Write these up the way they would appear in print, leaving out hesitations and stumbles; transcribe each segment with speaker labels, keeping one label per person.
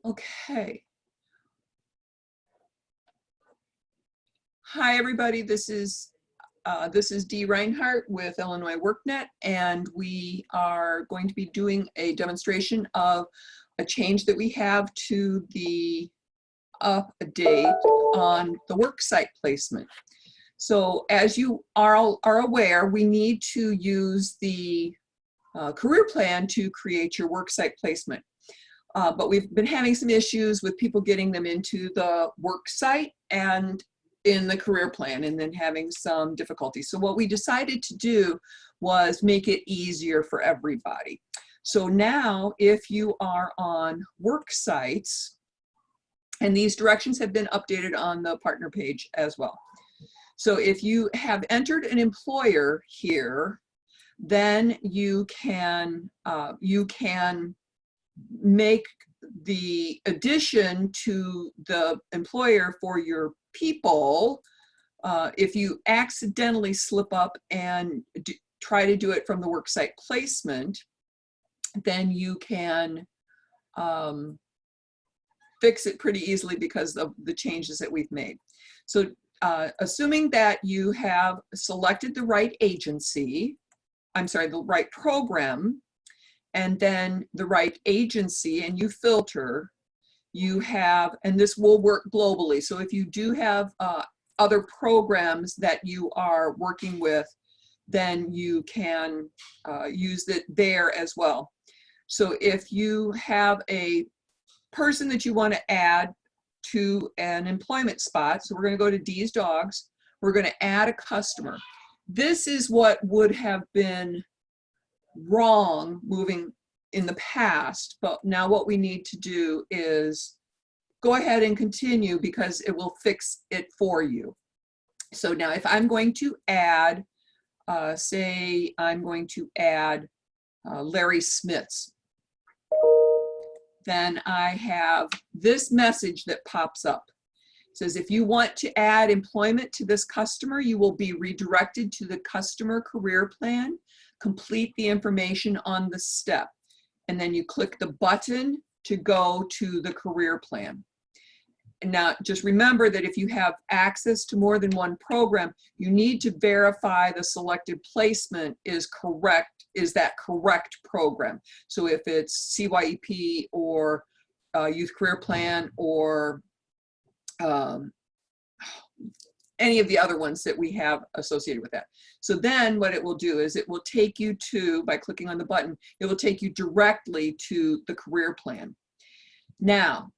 Speaker 1: Okay. Hi, everybody. This is Dee Reinhardt with Illinois WorkNet, and we are going to be doing a demonstration of a change that we have to the update on the worksite placement. So as you are aware, we need to use the career plan to create your worksite placement. But we've been having some issues with people getting them into the worksite and in the career plan, and then having some difficulty. So what we decided to do was make it easier for everybody. So now if you are on worksites, and these directions have been updated on the partner page as well. So if you have entered an employer here, then you can make the addition to the employer for your people. If you accidentally slip up and try to do it from the worksite placement, then you can fix it pretty easily because of the changes that we've made. So assuming that you have selected the right agency, the right program, and then the right agency, and you filter, you have, and this will work globally. So if you do have other programs that you are working with, then you can use it there as well. So if you have a person that you want to add to an employment spot, so we're going to go to Dee's Dogs, we're going to add a customer. This is what would have been wrong moving in the past, but now what we need to do is go ahead and continue because it will fix it for you. So now if I'm going to add, say I'm going to add Larry Smith's, then I have this message that pops up. It says, if you want to add employment to this customer, you will be redirected to the customer career plan. Complete the information on the step. And then you click the button to go to the career plan. And now just remember that if you have access to more than one program, you need to verify the selected placement is correct, is that correct program. So if it's CYEP or Youth Career Plan or any of the other ones that we have associated with that. So then what it will do is it will take you to, by clicking on the button, it will take you directly to the career plan. Now,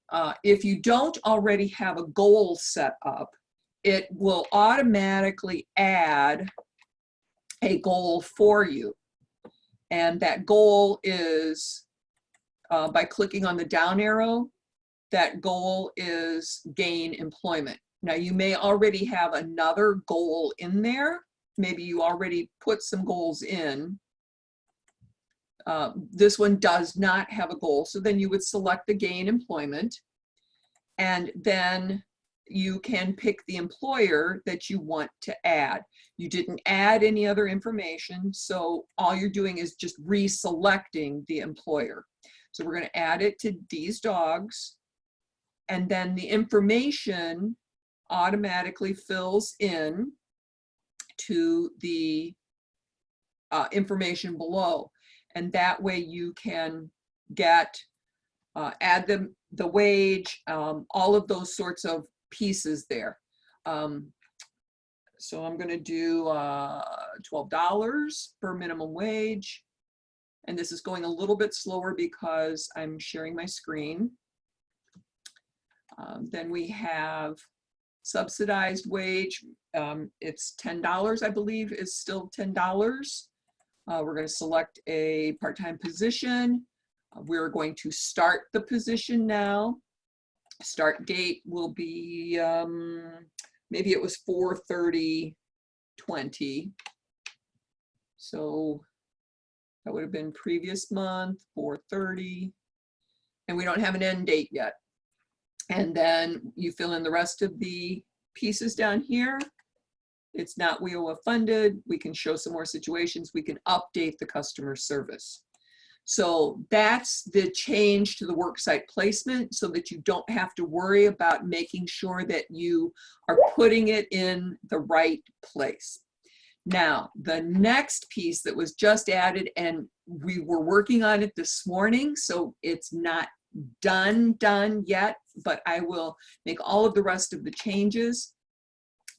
Speaker 1: if you don't already have a goal set up, it will automatically add a goal for you. And that goal is, by clicking on the down arrow, that goal is gain employment. Now you may already have another goal in there. Maybe you already put some goals in. This one does not have a goal. So then you would select the gain employment, and then you can pick the employer that you want to add. You didn't add any other information, so all you're doing is just reselecting the employer. So we're going to add it to Dee's Dogs, and then the information automatically fills in to the information below. And that way you can get, add them, the wage, all of those sorts of pieces there. So I'm going to do $12 per minimum wage. And this is going a little bit slower because I'm sharing my screen. Then we have subsidized wage. It's $10, I believe, is still $10. We're going to select a part-time position. We're going to start the position now. Start date will be, maybe it was 4/30/20. So that would have been previous month, 4/30. And we don't have an end date yet. And then you fill in the rest of the pieces down here. It's not WIOA funded. We can show some more situations. We can update the customer service. So that's the change to the worksite placement, so that you don't have to worry about making sure that you are putting it in the right place. Now, the next piece that was just added, and we were working on it this morning, so it's not done yet, but I will make all of the rest of the changes.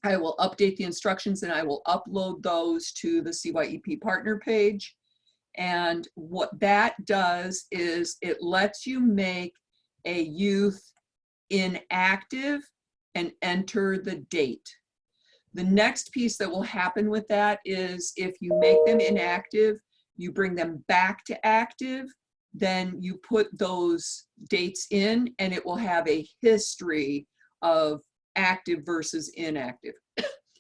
Speaker 1: I will update the instructions and I will upload those to the CYEP partner page. And what that does is it lets you make a youth inactive and enter the date. The next piece that will happen with that is if you make them inactive, you bring them back to active, then you put those dates in and it will have a history of active versus inactive.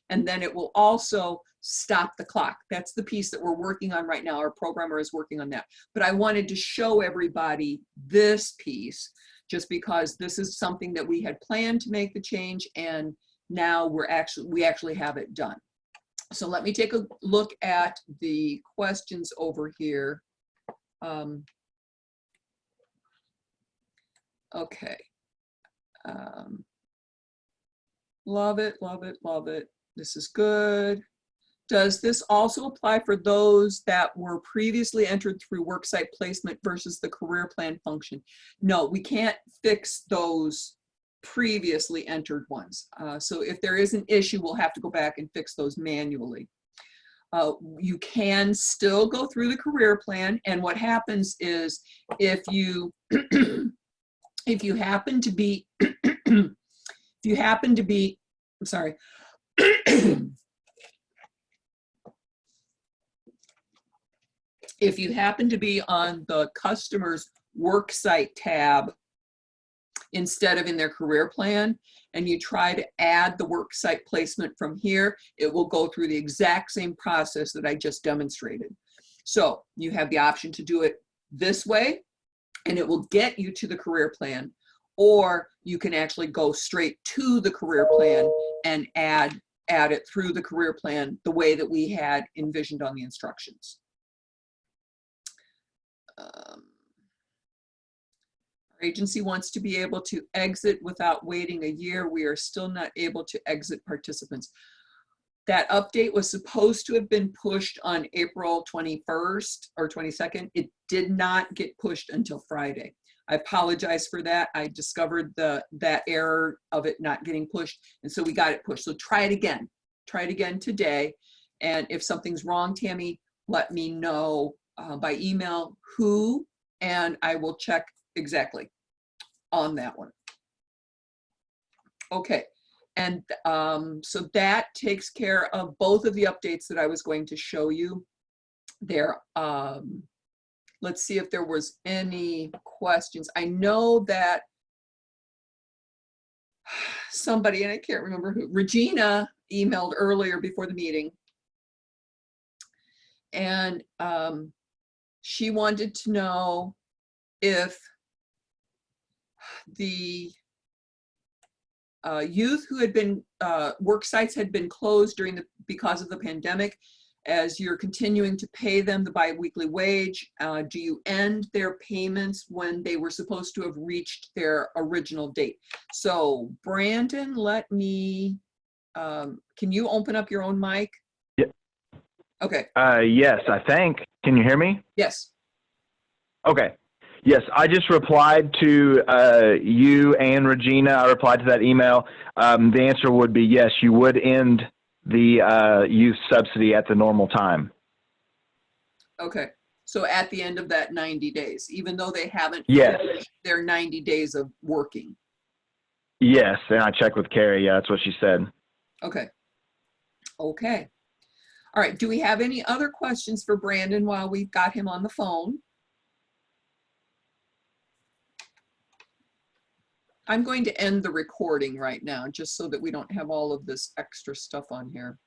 Speaker 1: And then it will also stop the clock. That's the piece that we're working on right now. Our programmer is working on that. But I wanted to show everybody this piece just because this is something that we had planned to make the change, and now we actually have it done. So let me take a look at the questions over here. Okay. Love it, love it, love it. This is good. Does this also apply for those that were previously entered through worksite placement versus the career plan function? No, we can't fix those previously entered ones. So if there is an issue, we'll have to go back and fix those manually. You can still go through the career plan, and what happens is if you if you happen to be I'm sorry. If you happen to be on the customer's worksite tab instead of in their career plan, and you try to add the worksite placement from here, it will go through the exact same process that I just demonstrated. So you have the option to do it this way, and it will get you to the career plan, or you can actually go straight to the career plan and add it through the career plan the way that we had envisioned on the instructions. Our agency wants to be able to exit without waiting a year. We are still not able to exit participants. That update was supposed to have been pushed on April 21st or 22nd. It did not get pushed until Friday. I apologize for that. I discovered that error of it not getting pushed, and so we got it pushed. So try it again. Try it again today. And if something's wrong, Tammy, let me know by email who, and I will check exactly on that one. Okay. And so that takes care of both of the updates that I was going to show you there. Let's see if there was any questions. I know that somebody, and I can't remember who, Regina emailed earlier before the meeting. And she wanted to know if the youth who had been, work sites had been closed because of the pandemic, as you're continuing to pay them the bi-weekly wage, do you end their payments when they were supposed to have reached their original date? So Brandon, let me, can you open up your own mic?
Speaker 2: Yeah.
Speaker 1: Okay.
Speaker 2: Yes, I think. Can you hear me?
Speaker 1: Yes.
Speaker 2: Okay. Yes, I just replied to you and Regina. I replied to that email. The answer would be yes, you would end the youth subsidy at the normal time.
Speaker 1: Okay. So at the end of that 90 days, even though they haven't
Speaker 2: Yes.
Speaker 1: finished their 90 days of working.
Speaker 2: Yes, and I checked with Carrie. Yeah, that's what she said.
Speaker 1: Okay. Okay. All right. Do we have any other questions for Brandon while we've got him on the phone? I'm going to end the recording right now just so that we don't have all of this extra stuff on here.